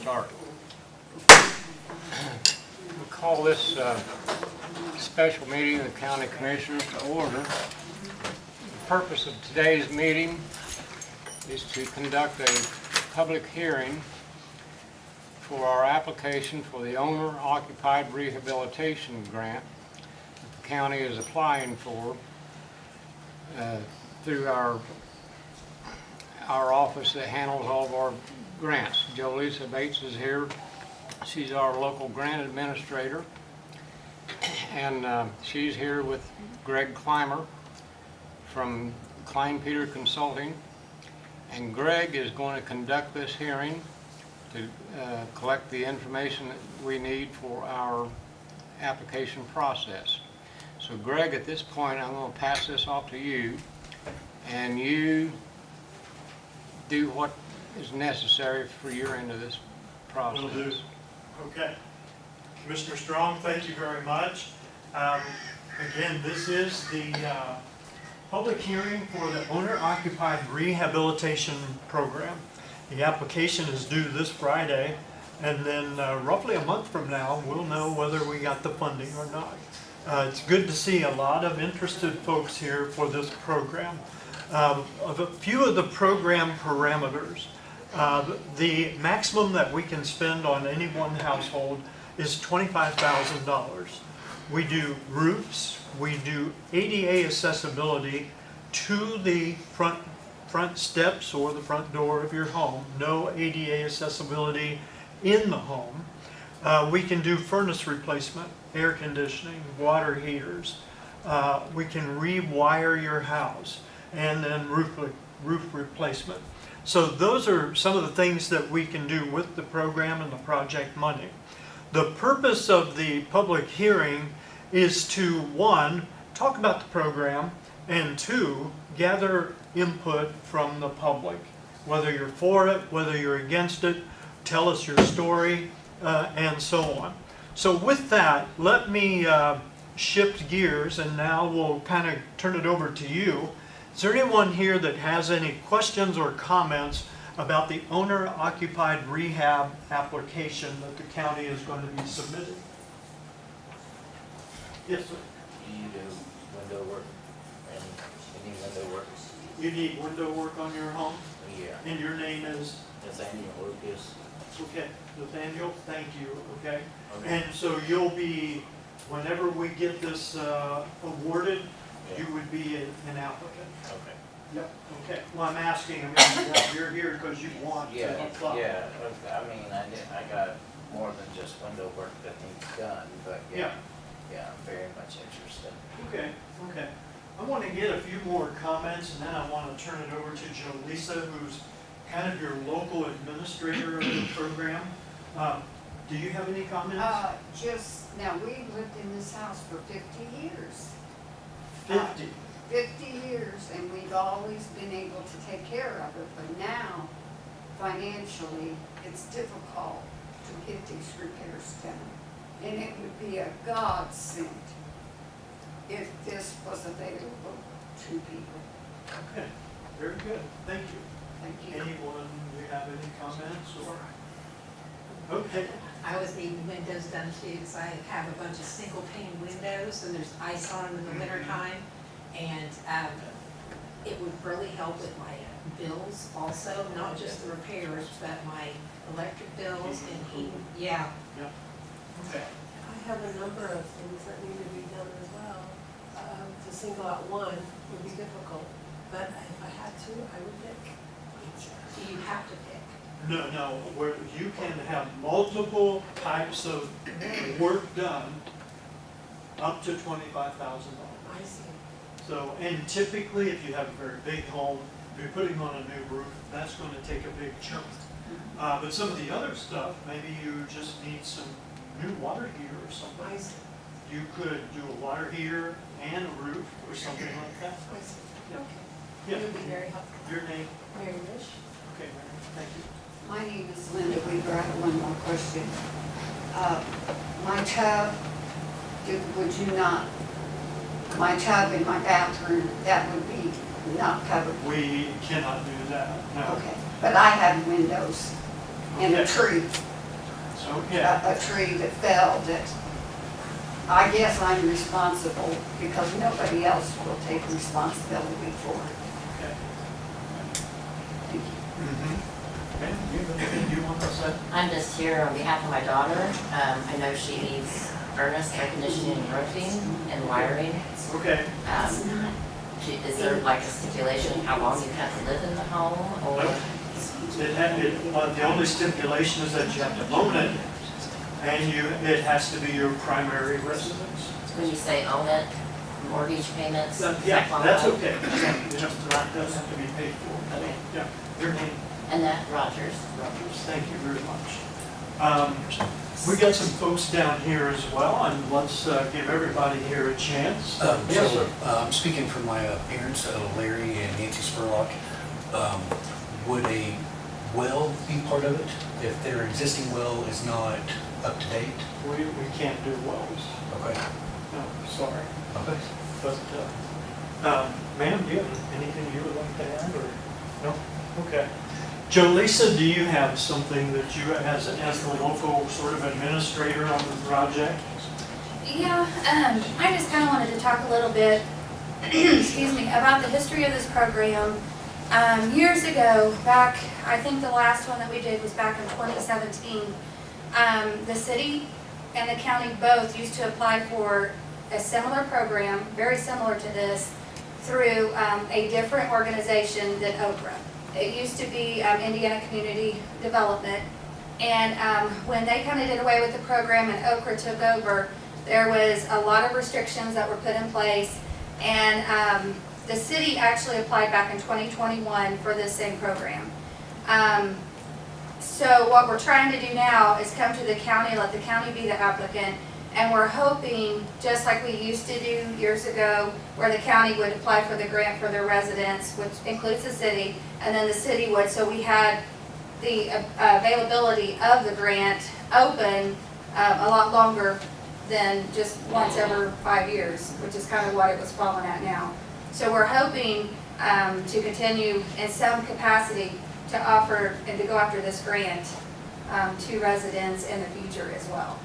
start. We call this special meeting of the County Commissioners to order. The purpose of today's meeting is to conduct a public hearing for our application for the owner-occupied rehabilitation grant that the county is applying for through our office that handles all of our grants. Jolisa Bates is here. She's our local grant administrator, and she's here with Greg Clymer from Klein Peter Consulting, and Greg is going to conduct this hearing to collect the information that we need for our application process. So Greg, at this point I'm going to pass this off to you, and you do what is necessary for your end of this process. Will do. Okay. Commissioner Strong, thank you very much. Again, this is the public hearing for the owner-occupied rehabilitation program. The application is due this Friday, and then roughly a month from now, we'll know whether we got the funding or not. It's good to see a lot of interested folks here for this program. Of a few of the program parameters, the maximum that we can spend on any one household is $25,000. We do roofs, we do ADA accessibility to the front steps or the front door of your home. No ADA accessibility in the home. We can do furnace replacement, air conditioning, water heaters. We can rewire your house, and then roof replacement. So those are some of the things that we can do with the program and the project money. The purpose of the public hearing is to, one, talk about the program, and two, gather input from the public. Whether you're for it, whether you're against it, tell us your story, and so on. So with that, let me shift gears, and now we'll kind of turn it over to you. Is there anyone here that has any questions or comments about the owner-occupied rehab application that the county is going to be submitting? Yes, sir. Do you do window work? Any window work? You need window work on your home? Yeah. And your name is? Nathaniel Lucas. Okay, Nathaniel, thank you, okay? Okay. And so you'll be, whenever we get this awarded, Yeah. you would be an applicant. Okay. Yep. Okay, well, I'm asking, I mean, you're here because you want to Yeah, apply. yeah. I mean, I got more than just window work that needs done, but yeah, I'm very much interested. Okay, okay. I want to get a few more comments, and then I want to turn it over to Jolisa, who's kind of your local administrator of the program. Do you have any comments? Now, we've lived in this house for 50 years. 50. 50 years, and we've always been able to take care of it, but now, financially, it's difficult to get these repairs done. And it would be a godsend if this was available to people. Okay, very good. Thank you. Thank you. Anyone, do you have any comments or? Okay. I always need windows done too, because I have a bunch of single pane windows and there's ice on them in the winter time. And it would really help with my bills also, not just the repairs, but my electric bills and heating. Yeah. Yeah. Okay. I have a number of things that need to be done as well. To single out one would be difficult, but if I had to, I would pick. Do you have to pick? No, where you can have multiple types of work done up to $25,000. I see. So, and typically, if you have a very big home, if you're putting on a new roof, that's going to take a big chunk. But some of the other stuff, maybe you just need some new water heater or something. I see. You could do a water heater and a roof or something like that. I see. Yeah. Okay. Yeah. It would be very helpful. Your name? Mary Wish. Okay, Mary, thank you. My name is Linda Weaver. I have one more question. My tub, would you not, my tub in my bathroom, that would be not covered? We cannot do that, no. Okay, but I have windows and a Okay. tree. Okay. a tree that fell that I guess I'm responsible because nobody else will take responsibility for it. Okay. Thank you. Okay, you have anything you want to say? I'm just here on behalf of my daughter. I know she needs furnace air conditioning and roofing and wiring. Okay. Is there like a stipulation how long you have to live in the home or? The only stipulation is that you have to own it, and it has to be your primary residence. When you say own it, mortgage payments? Yeah, that's qualify? okay. It doesn't have to be paid for. Okay. Yeah, your name, Annette Rogers. Rogers, thank you very much. We got some folks down here as well, and let's give everybody here a chance. Yes, sir. I'm speaking for my parents, Larry and Nancy Spurlock. Would a well be part of it if their existing well is not up to date? We can't do wells. Okay. No, sorry. Okay. But, ma'am, do you have anything you would like to add, or, no? Okay. Jolisa, do you have something that you, as the local sort of administrator on the project? Yeah, I just kind of wanted to talk a little bit, excuse me, about the history of this program. Years ago, back, I think the last one that we did was back in 2017, the city and the county both used to apply for a similar program, very similar to this, through a different organization than Okra. It used to be Indiana Community Development, and when they kind of did away with the program and Okra took over, there was a lot of restrictions that were put in place, and the city actually applied back in 2021 for this same program. So what we're trying to do now is come to the county, let the county be the applicant, and we're hoping, just like we used to do years ago, where the county would apply for the grant for their residents, which includes the city, and then the city would, so we had the availability of the grant open a lot longer than just once every 5 years, which is kind of what it was falling at now. So we're hoping to continue in some capacity to offer and to go after this grant to residents in the future as well.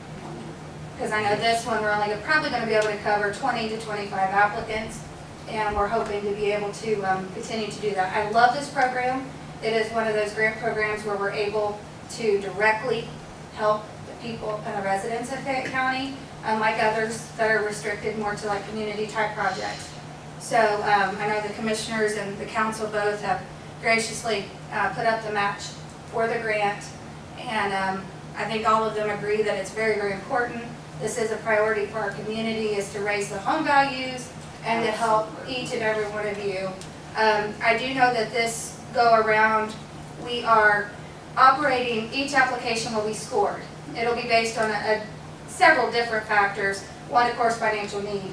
Because I know this one, we're only probably going to be able to cover 20 to 25 applicants, and we're hoping to be able to continue to do that. I love this program. It is one of those grant programs where we're able to directly help the people and the residents of Fayette County, unlike others that are restricted more to like community type projects. So I know the commissioners and the council both have graciously put up the match for the grant, and I think all of them agree that it's very, very important. This is a priority for our community, is to raise the home values and to help each and every one of you. I do know that this go around, we are operating, each application will be scored. It'll be based on several different factors. One, of course, financial need.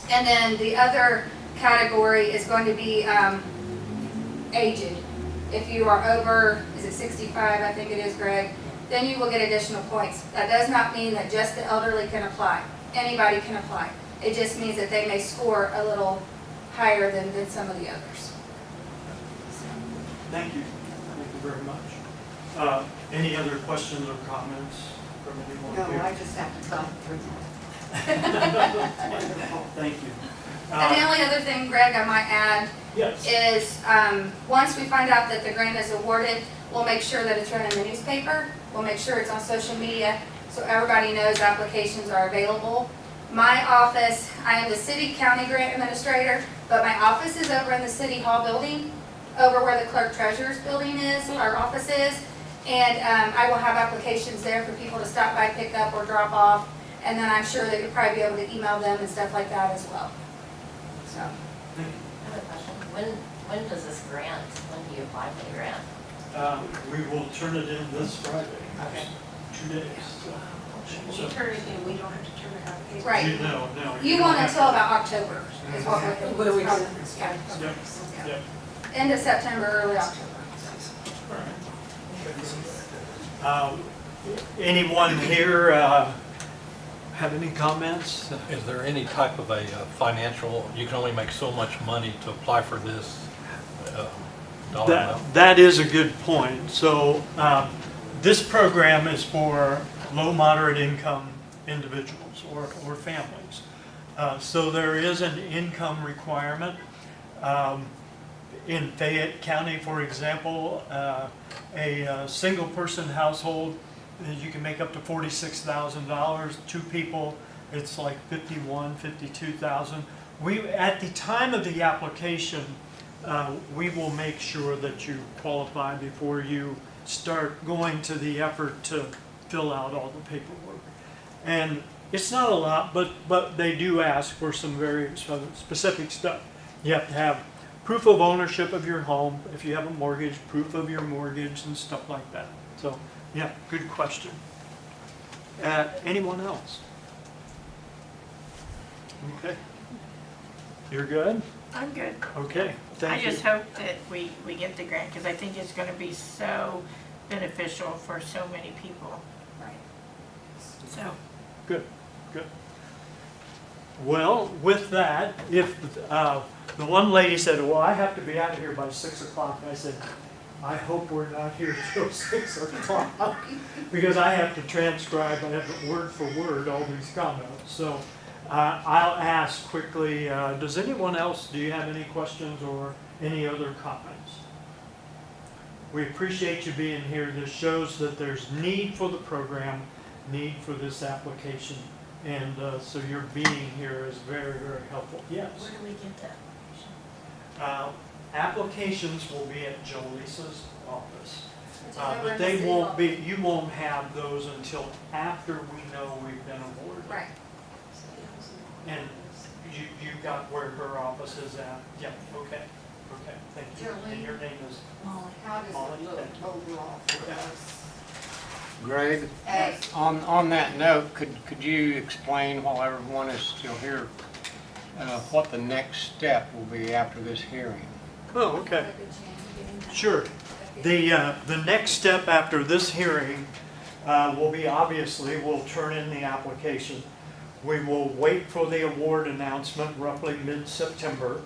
And then the other category is going to be aged. If you are over, is it 65, I think it is, Greg, then you will get additional points. That does not mean that just the elderly can apply. Anybody can apply. It just means that they may score a little higher than some of the others. Thank you. Thank you very much. Any other questions or comments from anyone No, here? I just have to talk through that. Wonderful. Thank you. And the only other thing, Greg, I might add Yes. is once we find out that the grant is awarded, we'll make sure that it's run in the newspaper. We'll make sure it's on social media so everybody knows applications are available. My office, I am the city county grant administrator, but my office is over in the city hall building, over where the clerk treasurer's building is, our office is. And I will have applications there for people to stop by, pick up, or drop off. And then I'm sure that you'll probably be able to email them and stuff like that as well. So. Thank you. I have a question. When does this grant, when do you apply for the grant? We will turn it in this Friday. Okay. 2 days. If you turn it in, we don't have to turn the application. Right. No. You don't want have until to. about October is what What do we do? Yeah. Yep. End of September, early October. Anyone here have any comments? Is there any type of a financial, you can only make so much money to apply for this dollar amount? That is a good point. So This program is for low, moderate income individuals or families. So there is an income requirement. In Fayette County, for example, a single person household, you can make up to $46,000. 2 people, it's like 51, 52,000. At the time of the application, we will make sure that you qualify before you start going to the effort to fill out all the paperwork. And it's not a lot, but they do ask for some very specific stuff. You have to have proof of ownership of your home. If you have a mortgage, proof of your mortgage and stuff like that. So, yeah, good question. Anyone else? Okay. You're good? I'm good. Okay, thank you. I just hope that we get the grant, because I think it's gonna be so beneficial for so many people. Right. So, Good, good. Well, with that, if the one lady said, well, I have to be out of here by 6 o'clock, I said, I hope we're not here till 6 o'clock, because I have to transcribe, I have word for word all these comments. So I'll ask quickly, does anyone else, do you have any questions or any other comments? We appreciate you being here. This shows that there's need for the program, need for this application, and so your being here is very, very helpful. Yes? where do we get the application? Applications will be at Joelisa's office, It's but over in the they city won't hall. be. You won't have those until after we know we've been awarded. Right. And you got where her office is at? Yeah. Okay. Okay. Thank you. Jolene. And your name is How does Molly, it look thank you. overall for us? Greg, on that note, could you explain, while everyone is still here, what the next step will be after this hearing? Oh, okay. Sure. The next step after this hearing will be, obviously, we'll turn in the application. We will wait for the award announcement roughly mid-September.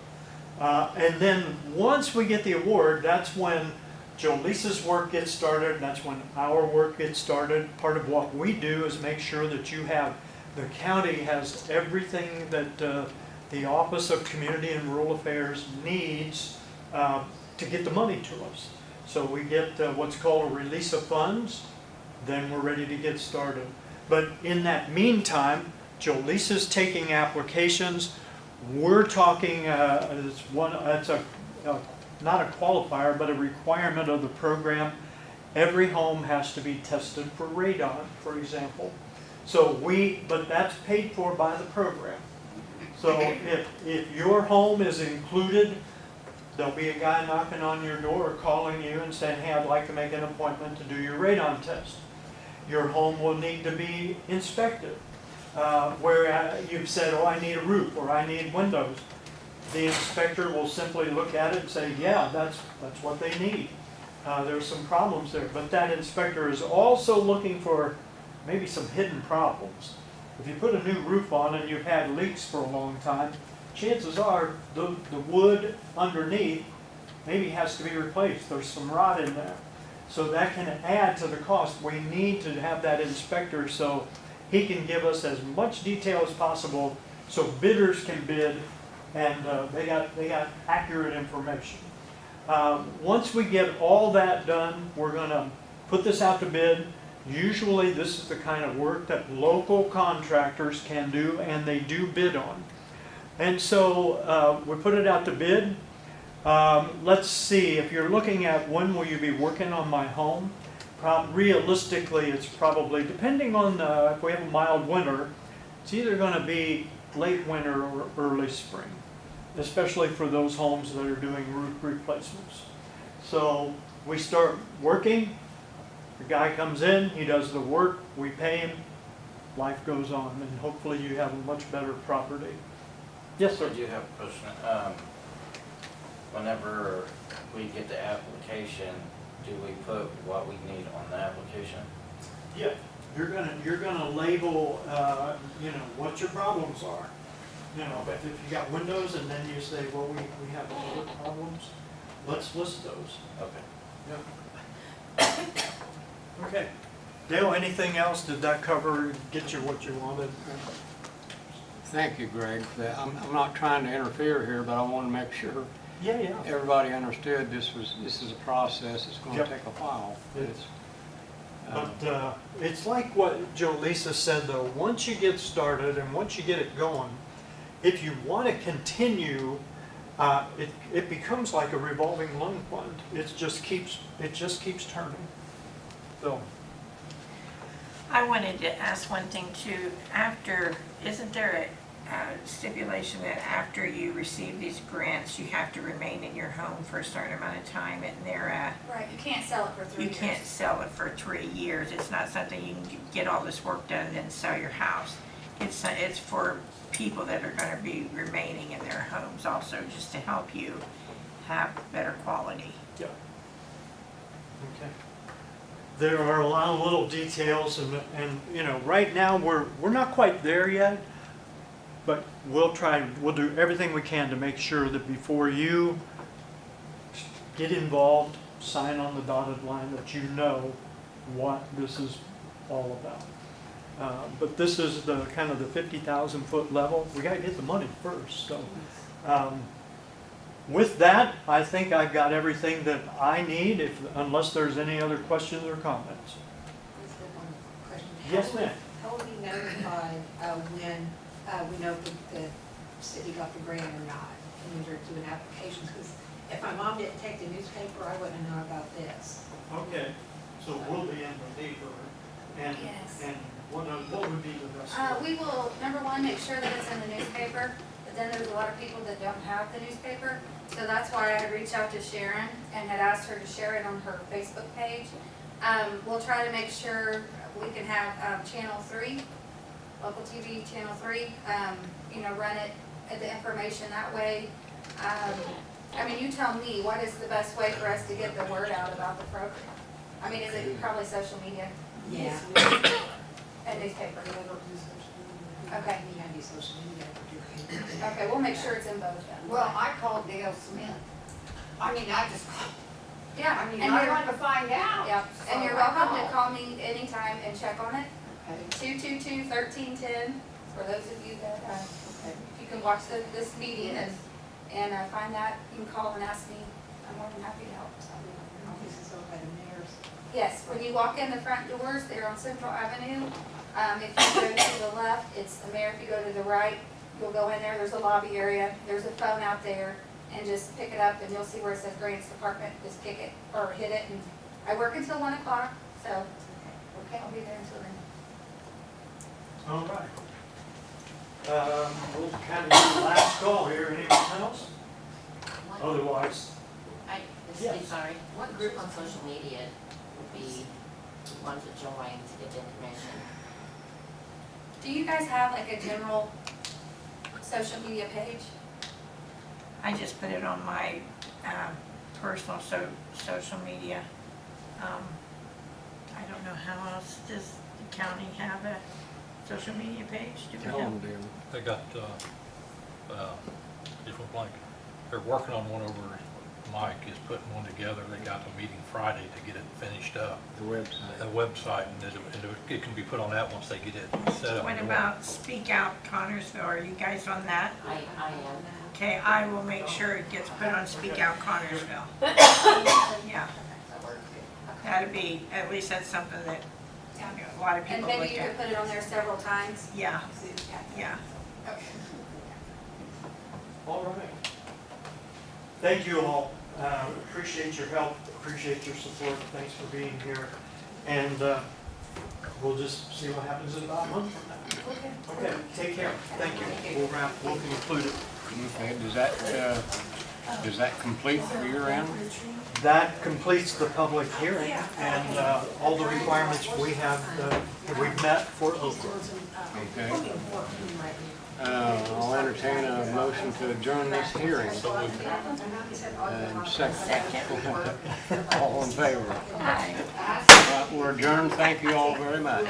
And then once we get the award, that's when Joelisa's work gets started, and that's when our work gets started. Part of what we do is make sure that the county has everything that the Office of Community and Rural Affairs needs to get the money to us. So we get what's called a release of funds, then we're ready to get started. But in that meantime, Joelisa's taking applications. We're talking, it's not a qualifier, but a requirement of the program. Every home has to be tested for radon, for example. But that's paid for by the program. So if your home is included, there'll be a guy knocking on your door or calling you and saying, hey, I'd like to make an appointment to do your radon test. Your home will need to be inspected. Where you've said, oh, I need a roof or I need windows. The inspector will simply look at it and say, yeah, that's what they need. There's some problems there. But that inspector is also looking for maybe some hidden problems. If you put a new roof on and you've had leaks for a long time, chances are the wood underneath maybe has to be replaced. There's some rot in there. So that can add to the cost. We need to have that inspector so he can give us as much detail as possible so bidders can bid and they got accurate information. Once we get all that done, we're going to put this out to bid. Usually this is the kind of work that local contractors can do and they do bid on. And so we put it out to bid. Let's see, if you're looking at when will you be working on my home, realistically it's probably, depending on if we have a mild winter, it's either going to be late winter or early spring, especially for those homes that are doing roof replacements. So we start working, the guy comes in, he does the work, we pay him, life goes on, and hopefully you have a much better property. Yes, sir. I do have a question. Whenever we get the application, do we put what we need on the application? Yeah, you're gonna label, what your problems are. If you got windows and then you say, well, we have other problems, let's list those. Okay. Yeah. Okay. Dale, anything else? Did that cover, get you what you wanted? Thank you, Greg. I'm not trying to interfere here, but I want to make sure Yeah, yeah. everybody understood this is a process. It's going to Yep. take a while. But it's like what Jolisa said, though. Once you get started and once you get it going, if you want to continue, it becomes like a revolving loan fund. It just keeps turning. So, I wanted to ask one thing too. Isn't there a stipulation that after you receive these grants, you have to remain in your home for a certain amount of time, and Right, you can't sell it for 3 you years. can't sell it for 3 years. It's not something you can get all this work done and then sell your house. It's for people that are gonna be remaining in their homes also, just to help you have better quality. yeah. Okay. There are a lot of little details, and you know, right now we're not quite there yet, but we'll do everything we can to make sure that before you get involved, sign on the dotted line, that you know what this is all about. But this is the kind of the 50,000 foot level. We got to get the money first. So with that, I think I've got everything that I need, unless there's any other questions or comments. Just one question. Yes, ma'am. How will we notify when we know if the city got the grant or not? And when they're doing applications? Because if my mom didn't take the newspaper, I wouldn't know about this. Okay, so we'll be in the paper, and, Yes. and what would be the best? We will, number one, make sure that it's in the newspaper, but then there's a lot of people that don't have the newspaper. So that's why I had reached out to Sharon and had asked her to share it on her Facebook page. We'll try to make sure we can have Channel 3, local TV, Channel 3, run it at the information that way. I mean, you tell me, what is the best way for us to get the word out about the program? I mean, is it probably social media Yeah. and newspaper? Okay. You gotta do social media. Okay, we'll make sure it's in both then. Well, I called Dale Smith. I mean, I just called. Yeah, I mean, and I you're, wanted to find out. yeah, and so you're I welcome to called. call me anytime and check on it. Okay. 222-1310, for those of you that, if you can watch this meeting and find that, you can call and ask me. I'm more than happy to help. This is over by the mayor's. Yes, when you walk in the front doors, they're on Central Avenue. If you go to the left, it's the mayor. If you go to the right, you'll go in there. There's a lobby area. There's a phone out there. And just pick it up and you'll see where it says Grants Department. Just kick it or hit it. And I work until 1 o'clock, so I'll be there until then. All right. We'll kind of do the last call here. Anyone else? Otherwise, Yes. Sorry, what group on social media would be one to join to get the information? Do you guys have like a general social media page? I just put it on my personal social media. I don't know how else does the county have a social media page? Do we Tell have? them, Dale. They got, different blank, they're working on one over, Mike is putting one together, they got the meeting Friday to get it finished up. The website. A website, and it can be put on that once they get it set up. What about Speak Out Connorsville? Are you guys on that? I am. Okay, I will make sure it gets put on Speak Out Connorsville. Yeah, that'd be, at least that's something that a lot of And people maybe look you could at. put it on there several times? Yeah, yeah. all right. Thank you all. Appreciate your help, appreciate your support. Thanks for being here. And we'll just see what happens in about a month from now. Okay, take care. Thank you. We'll conclude it. Okay, does that complete for your end? That completes the public hearing and all the requirements we have, we've met for Oakwood. Okay. I'll entertain a motion to adjourn this hearing. And second. All in favor? Hi. We're adjourned. Thank you all very much.